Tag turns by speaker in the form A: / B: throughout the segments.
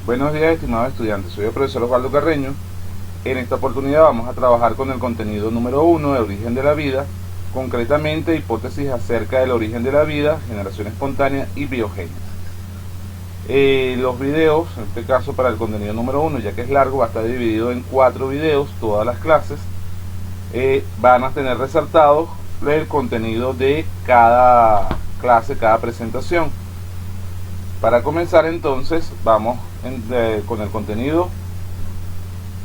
A: Buenos días, estimados estudiantes. Soy el profesor Osvaldo Carreño. En esta oportunidad vamos a trabajar con el contenido número 1 de origen de la vida, concretamente hipótesis acerca del origen de la vida, generación espontánea y biogénesis. Los videos, en este caso para el contenido número 1, ya que es largo, va a estar dividido en 4 videos, todas las clases. Van a tener resaltados el contenido de cada clase, cada presentación. Para comenzar entonces vamos con el contenido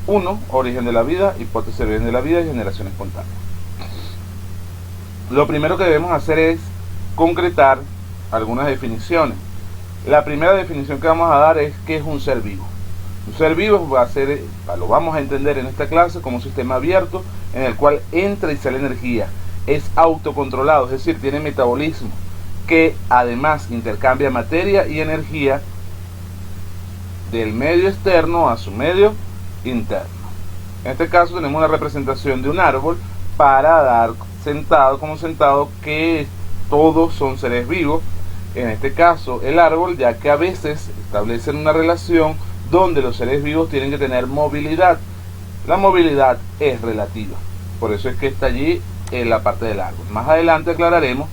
A: 1, origen de la vida, hipótesis de origen de la vida y generación espontánea. Lo primero que debemos hacer es concretar algunas definiciones. La primera definición que vamos a dar es qué es un ser vivo. Un ser vivo lo vamos a entender en esta clase como un sistema abierto en el cual entra y sale energía. Es autocontrolado, es decir, tiene metabolismo, que además intercambia materia y energía del medio externo a su medio interno. En este caso tenemos una representación de un árbol para dar como sentado que todos son seres vivos. En este caso el árbol, ya que a veces establecen una relación donde los seres vivos tienen que tener movilidad. La movilidad es relativa, por eso es que está allí en la parte del árbol. Más adelante aclararemos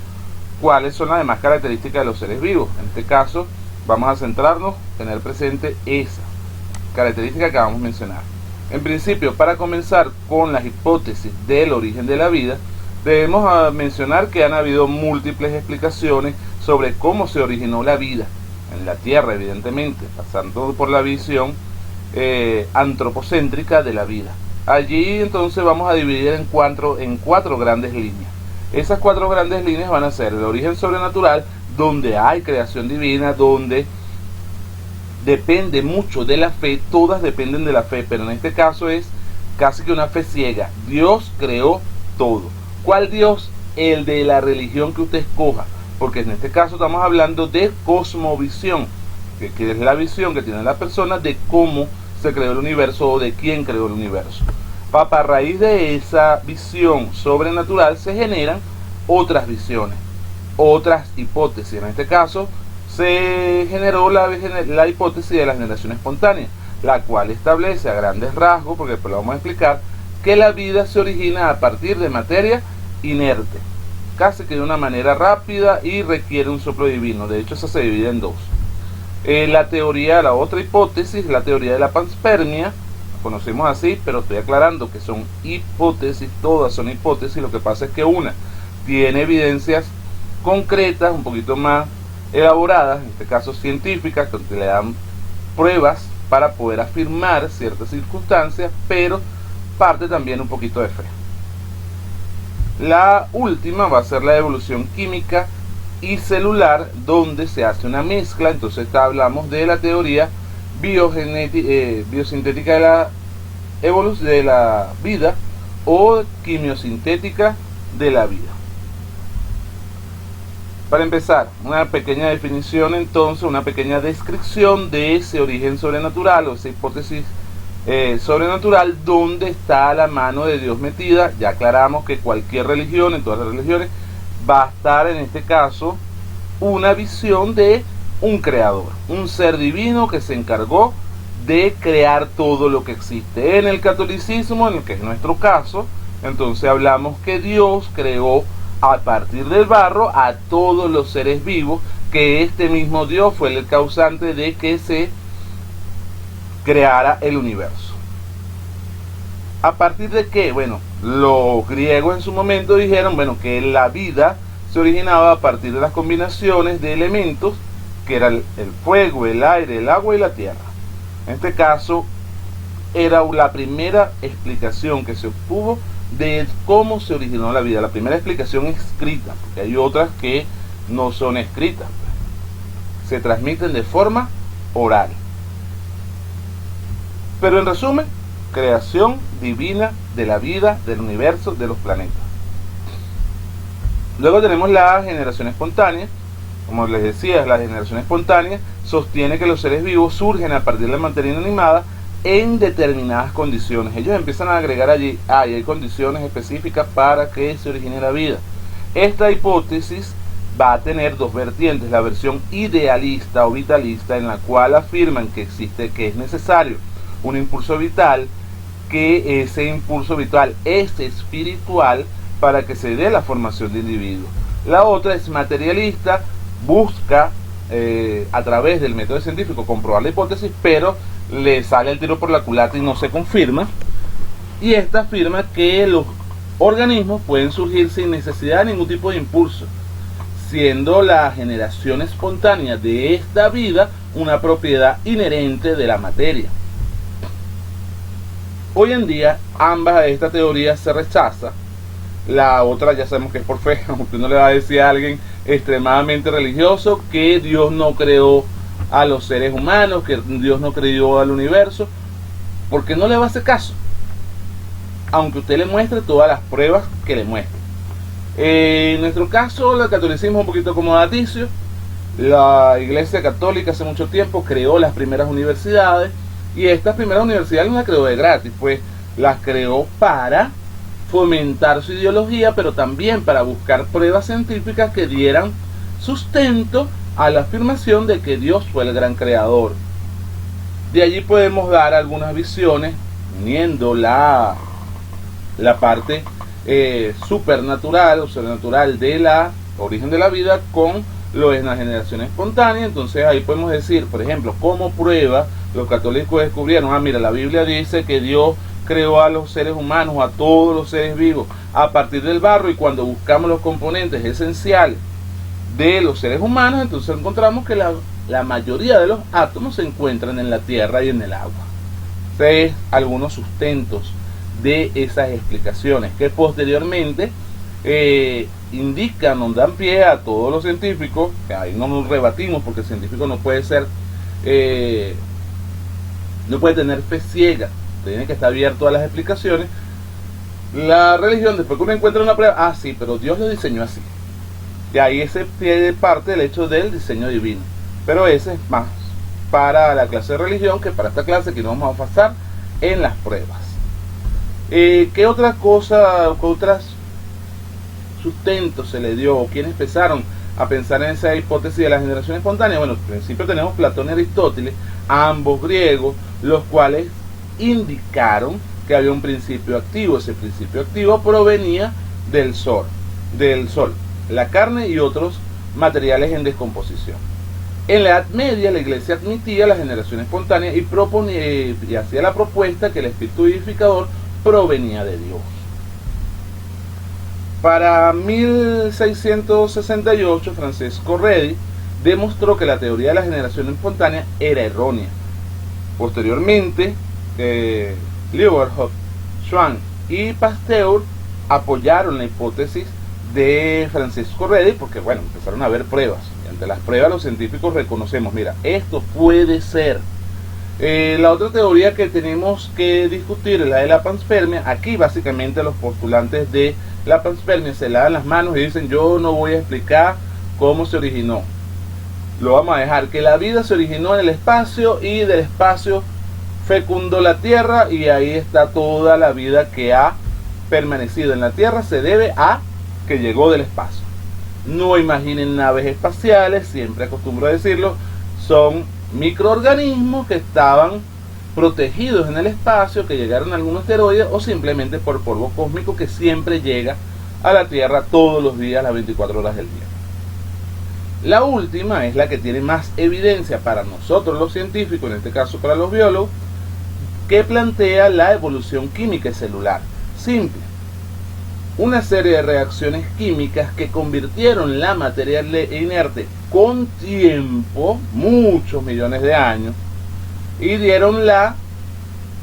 A: cuáles son las demás características de los seres vivos. En este caso vamos a centrarnos, tener presente esa característica que vamos a mencionar. En principio, para comenzar con las hipótesis del origen de la vida, debemos mencionar que han habido múltiples explicaciones sobre cómo se originó la vida en la Tierra, evidentemente, pasando por la visión antropocéntrica de la vida. Allí entonces vamos a dividir en cuatro grandes líneas. Esas 4 grandes líneas van a ser el origen sobrenatural, donde hay creación divina, donde depende mucho de la fe, todas dependen de la fe, pero en este caso es casi que una fe ciega. Dios creó todo. ¿Cuál Dios? El de la religión que usted escoja, porque en este caso estamos hablando de cosmovisión, que es la visión que tiene la persona de cómo se creó el universo o de quién creó el universo. A raíz de esa visión sobrenatural se generan otras visiones, otras hipótesis. En este caso se generó la hipótesis de la generación espontánea, la cual establece a grandes rasgos, porque después lo vamos a explicar, que la vida se origina a partir de materia inerte, casi que de una manera rápida, y requiere un soplo divino. De hecho, eso se divide en 2. La otra hipótesis, la teoría de la panspermia, conocemos así, pero estoy aclarando que son hipótesis, todas son hipótesis. Lo que pasa es que una tiene evidencias concretas, un poquito más elaboradas, en este caso científicas, que le dan pruebas para poder afirmar ciertas circunstancias, pero parte también un poquito de fe. La última va a ser la evolución química y celular, donde se hace una mezcla. Entonces hablamos de la teoría biosintética de la vida o quimiosintética de la vida. Para empezar, una pequeña definición, entonces, una pequeña descripción de ese origen sobrenatural o esa hipótesis sobrenatural, donde está la mano de Dios metida. Ya aclaramos que cualquier religión, en todas las religiones, va a estar en este caso una visión de un creador, un ser divino que se encargó de crear todo lo que existe. En el catolicismo, en el que es nuestro caso, entonces hablamos que Dios creó a partir del barro a todos los seres vivos, que este mismo Dios fue el causante de que se creara el universo. ¿A partir de qué? Bueno, los griegos en su momento dijeron, que la vida se originaba a partir de las combinaciones de elementos, que eran el fuego, el aire, el agua y la tierra. En este caso era la primera explicación que se obtuvo de cómo se originó la vida, la primera explicación escrita, porque hay otras que no son escritas, se transmiten de forma oral. Pero en resumen, creación divina de la vida, del universo, de los planetas. Luego tenemos la generación espontánea. Como les decía, la generación espontánea sostiene que los seres vivos surgen a partir de la materia inanimada en determinadas condiciones. Ellos empiezan a agregar allí, hay condiciones específicas para que se origine la vida. Esta hipótesis va a tener dos vertientes: la versión idealista o vitalista, en la cual afirman que es necesario un impulso vital, que ese impulso vital es espiritual para que se dé la formación de individuos. La otra es materialista, busca a través del método científico comprobar la hipótesis, pero le sale el tiro por la culata y no se confirma. Y esta afirma que los organismos pueden surgir sin necesidad de ningún tipo de impulso, siendo la generación espontánea de esta vida una propiedad inherente de la materia. Hoy en día ambas de estas teorías se rechaza. La otra ya sabemos que es por fe. Usted no le va a decir a alguien extremadamente religioso que Dios no creó a los seres humanos, que Dios no creó al universo, porque no le va a hacer caso, aunque usted le muestre todas las pruebas que le muestre. En nuestro caso, el catolicismo es un poquito acomodaticio. La Iglesia Católica hace mucho tiempo creó las primeras universidades, y estas primeras universidades no las creó de gratis, pues las creó para fomentar su ideología, pero también para buscar pruebas científicas que dieran sustento a la afirmación de que Dios fue el gran creador. De allí podemos dar algunas visiones uniendo la parte supernatural o sobrenatural de la origen de la vida con lo de la generación espontánea. Entonces ahí podemos decir, por ejemplo, como prueba, los católicos descubrieron, mira, la Biblia dice que Dios creó a los seres humanos, a todos los seres vivos, a partir del barro, y cuando buscamos los componentes esenciales de los seres humanos, entonces encontramos que la mayoría de los átomos se encuentran en la tierra y en el agua. Entonces, algunos sustentos de esas explicaciones que posteriormente indican, nos dan pie a todos los científicos, que ahí no nos rebatimos, porque el científico no puede ser, no puede tener fe ciega, tiene que estar abierto a las explicaciones. La religión, después que uno encuentra una prueba, sí, pero Dios lo diseñó así. Y ahí ese pie parte del hecho del diseño divino. Pero ese es más para la clase de religión que para esta clase que nos vamos a basar en las pruebas. ¿Qué otra cosa, qué otros sustentos se le dio? ¿Quiénes empezaron a pensar en esa hipótesis de la generación espontánea? Bueno, en principio tenemos Platón y Aristóteles, ambos griegos, los cuales indicaron que había un principio activo. Ese principio activo provenía del sol, la carne y otros materiales en descomposición. En la Edad Media la Iglesia admitía la generación espontánea y proponía y hacía la propuesta que el espíritu vivificador provenía de Dios. Para 1668 Francesco Redi demostró que la teoría de la generación espontánea era errónea. Posteriormente Leeuwenhoek, Schwann y Pasteur apoyaron la hipótesis de Francesco Redi, porque bueno, empezaron a haber pruebas, y ante las pruebas los científicos reconocemos, mira, esto puede ser. La otra teoría que tenemos que discutir es la de la panspermia. Aquí básicamente los postulantes de la panspermia se lavan las manos y dicen, yo no voy a explicar cómo se originó, lo vamos a dejar que la vida se originó en el espacio y del espacio fecundó la tierra, y ahí está toda la vida que ha permanecido en la tierra, se debe a que llegó del espacio. No imaginen naves espaciales, siempre acostumbro a decirlo, son microorganismos que estaban protegidos en el espacio, que llegaron a algún asteroide o simplemente por polvo cósmico que siempre llega a la Tierra todos los días, las 24 horas del día. La última es la que tiene más evidencia para nosotros los científicos, en este caso para los biólogos, que plantea la evolución química y celular. Simple. Una serie de reacciones químicas que convirtieron la materia inerte con tiempo, muchos millones de años, y dieron la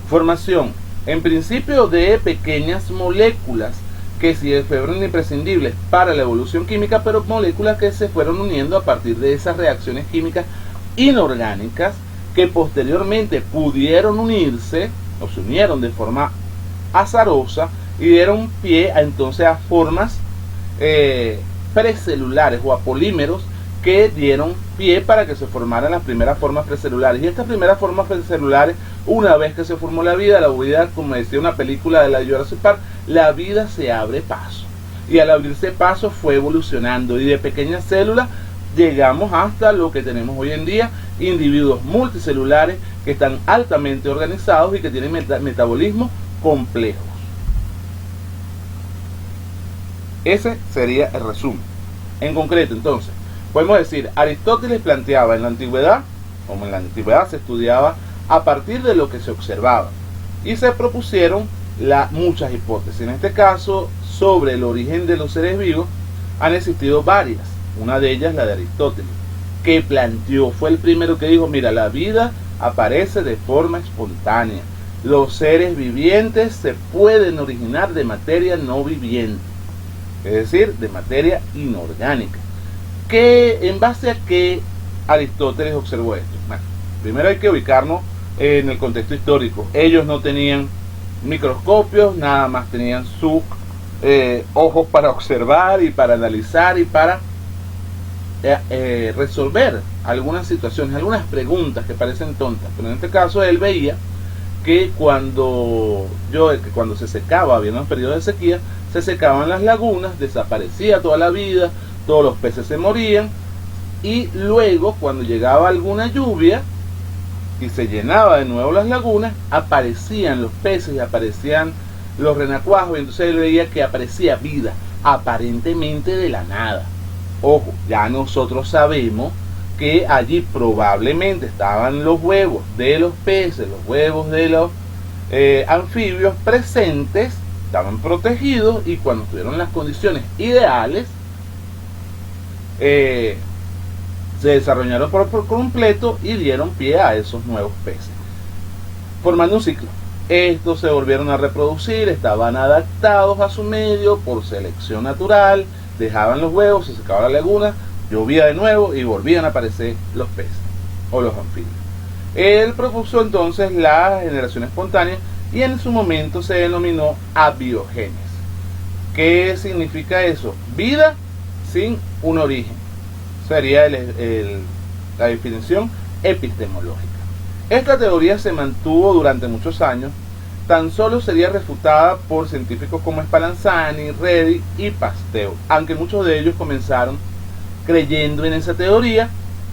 A: formación, en principio, de pequeñas moléculas que sí fueron imprescindibles para la evolución química, pero moléculas que se fueron uniendo a partir de esas reacciones químicas inorgánicas, que posteriormente pudieron unirse o se unieron de forma azarosa y dieron pie entonces a formas precelulares o a polímeros que dieron pie para que se formaran las primeras formas precelulares. Y estas primeras formas precelulares, una vez que se formó la vida, como decía una película de la Jurassic Park, la vida se abre paso. y al abrirse paso fue evolucionando, y de pequeñas células llegamos hasta lo que tenemos hoy en día, individuos multicelulares que están altamente organizados y que tienen metabolismos complejos. Ese sería el resumen. En concreto, entonces, podemos decir, Aristóteles planteaba en la antigüedad, como en la antigüedad se estudiaba a partir de lo que se observaba, y se propusieron muchas hipótesis. En este caso, sobre el origen de los seres vivos, han existido varias. Una de ellas, la de Aristóteles, que planteó, fue el primero que dijo, mira, la vida aparece de forma espontánea. Los seres vivientes se pueden originar de materia no viviente, es decir, de materia inorgánica. ¿En base a qué Aristóteles observó esto? Bueno, primero hay que ubicarnos en el contexto histórico. Ellos no tenían microscopios, nada más tenían sus ojos para observar y para analizar y para resolver algunas situaciones, algunas preguntas que parecen tontas. Pero en este caso él veía que cuando se secaba, había unos periodos de sequía, se secaban las lagunas, desaparecía toda la vida, todos los peces se morían, y luego cuando llegaba alguna lluvia y se llenaba de nuevo las lagunas, aparecían los peces y aparecían los renacuajos, y entonces él veía que aparecía vida, aparentemente de la nada. Ojo, ya nosotros sabemos que allí probablemente estaban los huevos de los peces, los huevos de los anfibios presentes, estaban protegidos, y cuando tuvieron las condiciones ideales, se desarrollaron por completo y dieron pie a esos nuevos peces, formando un ciclo. Estos se volvieron a reproducir, estaban adaptados a su medio por selección natural, dejaban los huevos, se secaba la laguna, llovía de nuevo y volvían a aparecer los peces o los anfibios. Él propuso entonces la generación espontánea y en su momento se denominó abiogénesis. ¿Qué significa eso? Vida sin un origen. Sería la definición epistemológica. Esta teoría se mantuvo durante muchos años, tan solo sería refutada por científicos como Spallanzani, Redi y Pasteur. Aunque muchos de ellos comenzaron creyendo en esa teoría,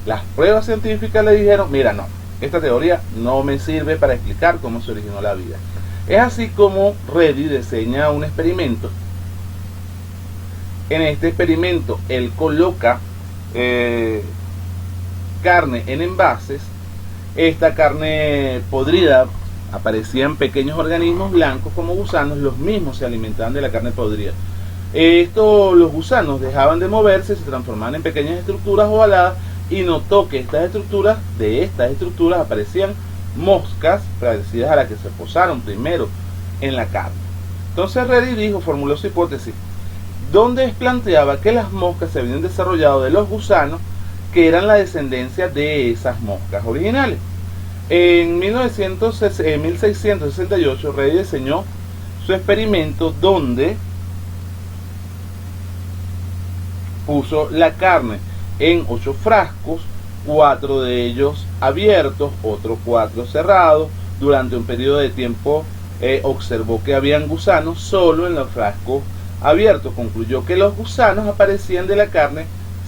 A: las pruebas científicas le dijeron, mira, no, esta teoría no me sirve para explicar cómo se originó la vida. Es así como Redi diseña un experimento. En este experimento él coloca carne en envases. Esta carne podrida, aparecían pequeños organismos blancos como gusanos, los mismos se alimentaban de la carne podrida. Los gusanos dejaban de moverse, se transformaban en pequeñas estructuras ovaladas, y notó que de estas estructuras aparecían moscas parecidas a las que se posaron primero en la carne. Entonces Redi formuló su hipótesis, donde planteaba que las moscas se habían desarrollado de los gusanos, que eran la descendencia de esas moscas originales. En 1668 Redi diseñó su experimento donde puso la carne en 8 frascos, 4 de ellos abiertos, otros 4 cerrados. Durante un periodo de tiempo observó que habían gusanos solo en los frascos abiertos. Concluyó que los gusanos aparecían de la carne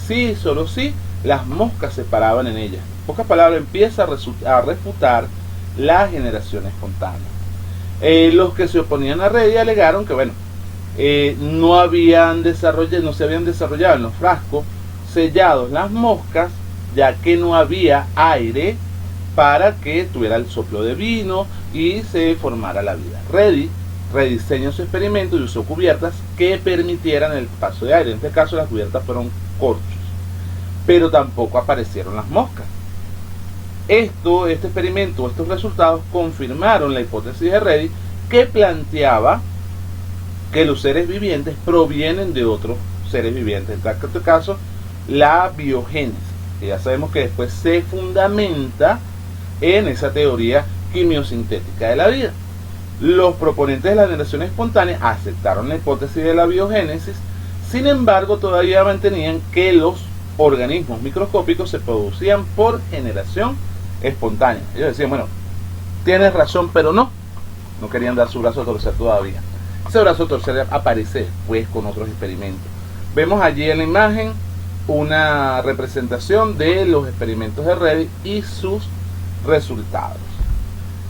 A: si y solo si las moscas se paraban en ellas. En pocas palabras, empieza a refutar la generación espontánea. Los que se oponían a Redi alegaron que no se habían desarrollado en los frascos sellados las moscas, ya que no había aire para que tuviera el soplo de vino y se formara la vida. Redi rediseñó su experimento y usó cubiertas que permitieran el paso de aire. En este caso las cubiertas fueron corchos, pero tampoco aparecieron las moscas. Este experimento, estos resultados confirmaron la hipótesis de Redi, que planteaba que los seres vivientes provienen de otros seres vivientes. En este caso, la biogénesis, que ya sabemos que después se fundamenta en esa teoría quimiosintética de la vida. Los proponentes de la generación espontánea aceptaron la hipótesis de la biogénesis, sin embargo todavía mantenían que los organismos microscópicos se producían por generación espontánea. Ellos decían, tienes razón, pero no querían dar su brazo a torcer todavía. Ese brazo torcer aparece después con otros experimentos. Vemos allí en la imagen una representación de los experimentos de Redi y sus resultados.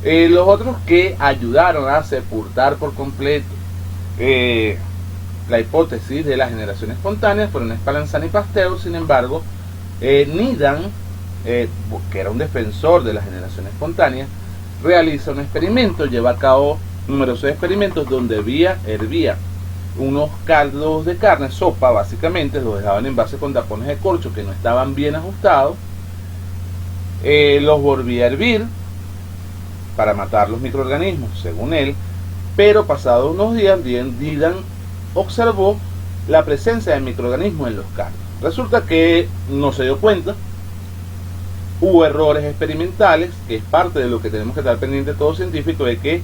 A: Los otros que ayudaron a sepultar por completo la hipótesis de la generación espontánea fueron Spallanzani y Pasteur. Sin embargo, Needham, que era un defensor de la generación espontánea, realiza un experimento, lleva a cabo numerosos experimentos donde hervía unos caldos de carne, sopa básicamente, los dejaban en base con tapones de corcho que no estaban bien ajustados, los volvía a hervir para matar los microorganismos, según él, pero pasados unos días, Needham observó la presencia de microorganismos en los caldos. Resulta que no se dio cuenta, hubo errores experimentales, que es parte de lo que tenemos que estar pendiente todo científico, de que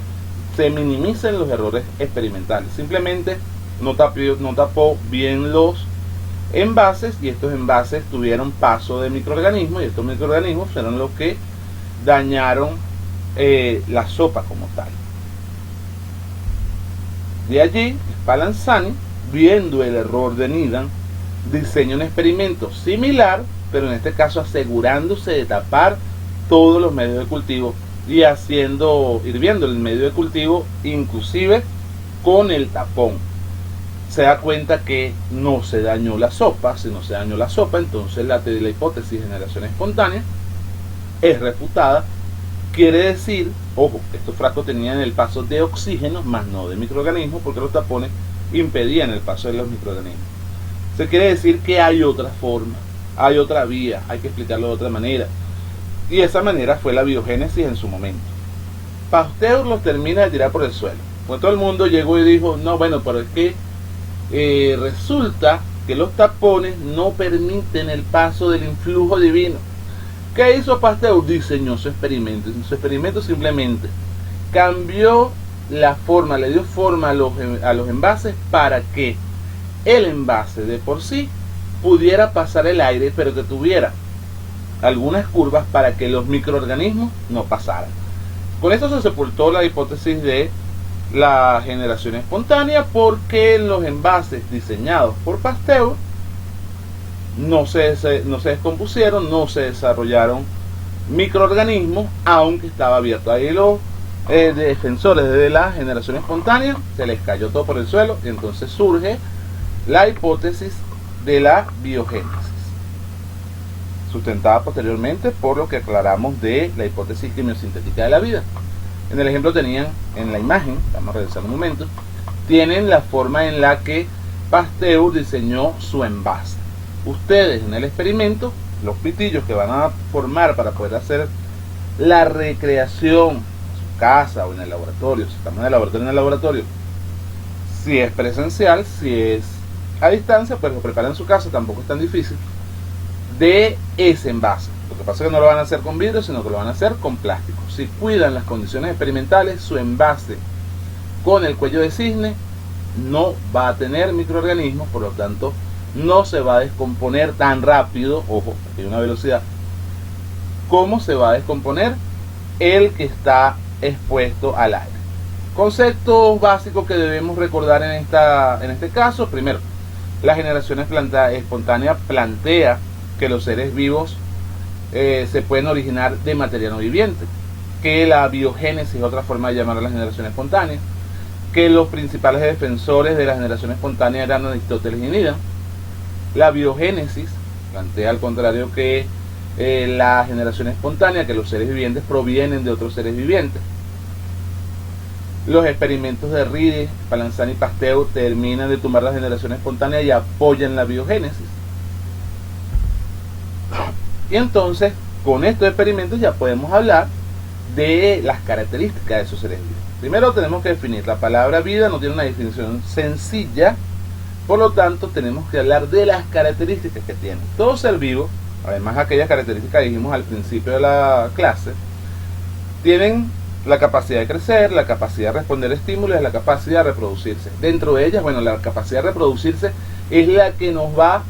A: se minimicen los errores experimentales. Simplemente no tapó bien los envases, y estos envases tuvieron paso de microorganismos, y estos microorganismos fueron los que dañaron la sopa como tal. De allí, Spallanzani, viendo el error de Needham, diseña un experimento similar, pero en este caso asegurándose de tapar todos los medios de cultivo y hirviendo el medio de cultivo, inclusive con el tapón. Se da cuenta que no se dañó la sopa. Si no se dañó la sopa, entonces la hipótesis de generación espontánea es refutada. Quiere decir, ojo, estos frascos tenían el paso de oxígeno, más no de microorganismos, porque los tapones impedían el paso de los microorganismos. Se quiere decir que hay otra forma, hay otra vía, hay que explicarlo de otra manera. Y esa manera fue la biogénesis en su momento. Pasteur los termina de tirar por el suelo. Pues todo el mundo llegó y dijo, no, bueno, pero es que resulta que los tapones no permiten el paso del influjo divino. ¿Qué hizo Pasteur? Diseñó su experimento. En su experimento simplemente cambió la forma, le dio forma a los envases para que el envase de por sí pudiera pasar el aire, pero que tuviera algunas curvas para que los microorganismos no pasaran. Con esto se sepultó la hipótesis de la generación espontánea, porque los envases diseñados por Pasteur no se descompusieron, no se desarrollaron microorganismos, aunque estaba abierto. Ahí los defensores de la generación espontánea se les cayó todo por el suelo, y entonces surge la hipótesis de la biogénesis, sustentada posteriormente por lo que aclaramos de la hipótesis quimiosintética de la vida. En el ejemplo tenían, en la imagen, vamos a revisar un momento, tienen la forma en la que Pasteur diseñó su envase. Ustedes en el experimento, los pitillos que van a formar para poder hacer la recreación en su casa o en el laboratorio, si estamos en el laboratorio, si es presencial, si es a distancia, pues lo preparan en su casa, tampoco es tan difícil, de ese envase. Lo que pasa es que no lo van a hacer con vidrio, sino que lo van a hacer con plástico. Si cuidan las condiciones experimentales, su envase con el cuello de cisne no va a tener microorganismos, por lo tanto no se va a descomponer tan rápido, ojo, aquí hay una velocidad, como se va a descomponer el que está expuesto al aire. Conceptos básicos que debemos recordar en este caso. Primero, la generación espontánea plantea que los seres vivos se pueden originar de materia no viviente, que la biogénesis es otra forma de llamar a la generación espontánea, que los principales defensores de la generación espontánea eran Aristóteles y Needham. La biogénesis plantea al contrario que la generación espontánea, que los seres vivientes provienen de otros seres vivientes. Los experimentos de Redi, Spallanzani y Pasteur terminan de tumbar la generación espontánea y apoyan la biogénesis. Y entonces, con estos experimentos ya podemos hablar de las características de esos seres vivos. Primero tenemos que definir. La palabra vida no tiene una definición sencilla, por lo tanto tenemos que hablar de las características que tiene. Todo ser vivo, además de aquellas características que dijimos al principio de la clase, tienen la capacidad de crecer, la capacidad de responder estímulos y la capacidad de reproducirse. Dentro de ellas, bueno, la capacidad de reproducirse es la que nos va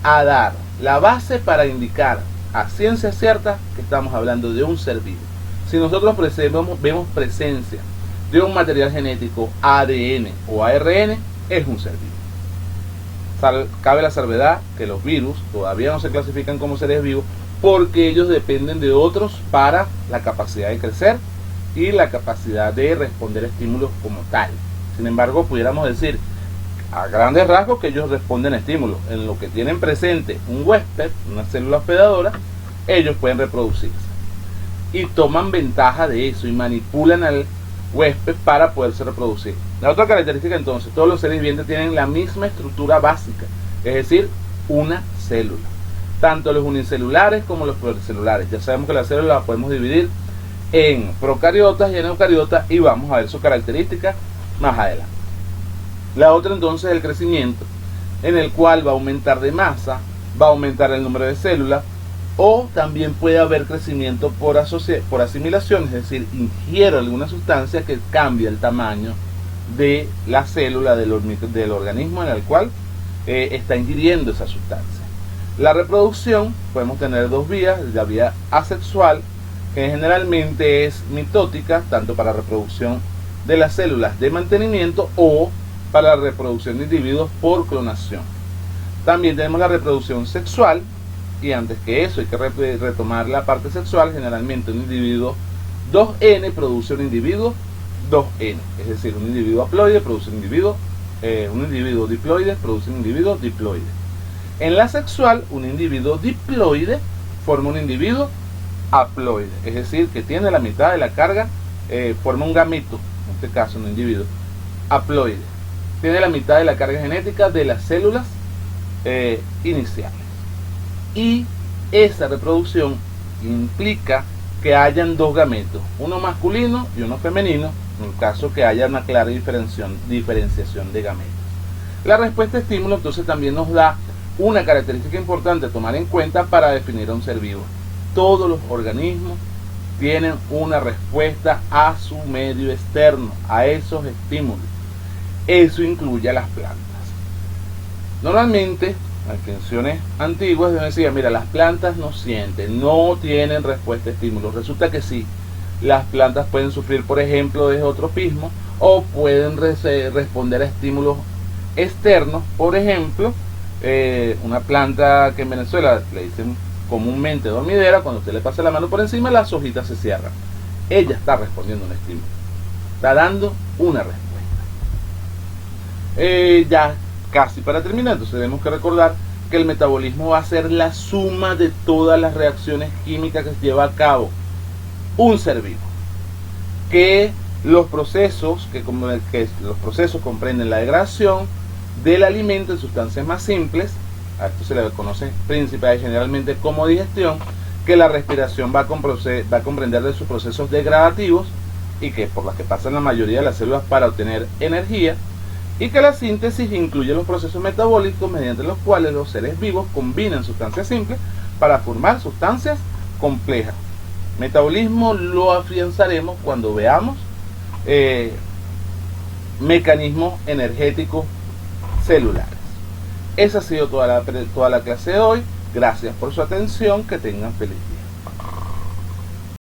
A: a dar la base para indicar a ciencia cierta que estamos hablando de un ser vivo. Si nosotros vemos presencia de un material genético, ADN o ARN, es un ser vivo. Cabe la salvedad que los virus todavía no se clasifican como seres vivos porque ellos dependen de otros para la capacidad de crecer y la capacidad de responder a estímulos como tal. Sin embargo, pudiéramos decir a grandes rasgos que ellos responden a estímulos. En lo que tienen presente un huésped, una célula hospedadora, ellos pueden reproducirse y toman ventaja de eso y manipulan al huésped para poderse reproducir. La otra característica, entonces, todos los seres vivientes tienen la misma estructura básica, es decir, una célula, tanto los unicelulares como los pluricelulares. Ya sabemos que las células las podemos dividir en procariotas y en eucariotas y vamos a ver sus características más adelante. La otra, entonces, es el crecimiento, en el cual va a aumentar de masa, va a aumentar el número de células, o también puede haber crecimiento por asimilación, es decir, ingiero alguna sustancia que cambia el tamaño de la célula del organismo en el cual está ingiriendo esa sustancia. La reproducción, podemos tener dos vías: la vía asexual, que generalmente es mitótica, tanto para reproducción de las células de mantenimiento o para la reproducción de individuos por clonación. También tenemos la reproducción sexual, y antes que eso hay que retomar la parte sexual. Generalmente un individuo 2N produce un individuo 2N, es decir, un individuo haploide produce un individuo diploide produce un individuo diploide. En la sexual, un individuo diploide forma un individuo haploide, es decir, que tiene la mitad de la carga, forma un gamito, en este caso un individuo haploide, tiene la mitad de la carga genética de las células iniciales. Y esa reproducción implica que hayan dos gametos, uno masculino y uno femenino, en caso que haya una clara diferenciación de gametos. La respuesta a estímulo, entonces, también nos da una característica importante a tomar en cuenta para definir a un ser vivo. Todos los organismos tienen una respuesta a su medio externo, a esos estímulos. Eso incluye a las plantas. Normalmente, en canciones antiguas se decía, mira, las plantas no sienten, no tienen respuesta a estímulos. Resulta que sí, las plantas pueden sufrir, por ejemplo, de eutropismo, o pueden responder a estímulos externos. Por ejemplo, una planta que en Venezuela le dicen comúnmente dormidera, cuando usted le pasa la mano por encima, las hojitas se cierran. Ella está respondiendo a un estímulo, está dando una respuesta. Ya casi para terminar, entonces tenemos que recordar que el metabolismo va a ser la suma de todas las reacciones químicas que lleva a cabo un ser vivo, que los procesos comprenden la degradación del alimento en sustancias más simples. A esto se le conoce principal y generalmente como digestión, que la respiración va a comprender de sus procesos degradativos y que por las que pasan la mayoría de las células para obtener energía, y que la síntesis incluye los procesos metabólicos mediante los cuales los seres vivos combinan sustancias simples para formar sustancias complejas. Metabolismo lo afianzaremos cuando veamos mecanismos energéticos celulares. Esa ha sido toda la clase de hoy. Gracias por su atención. Que tengan feliz día.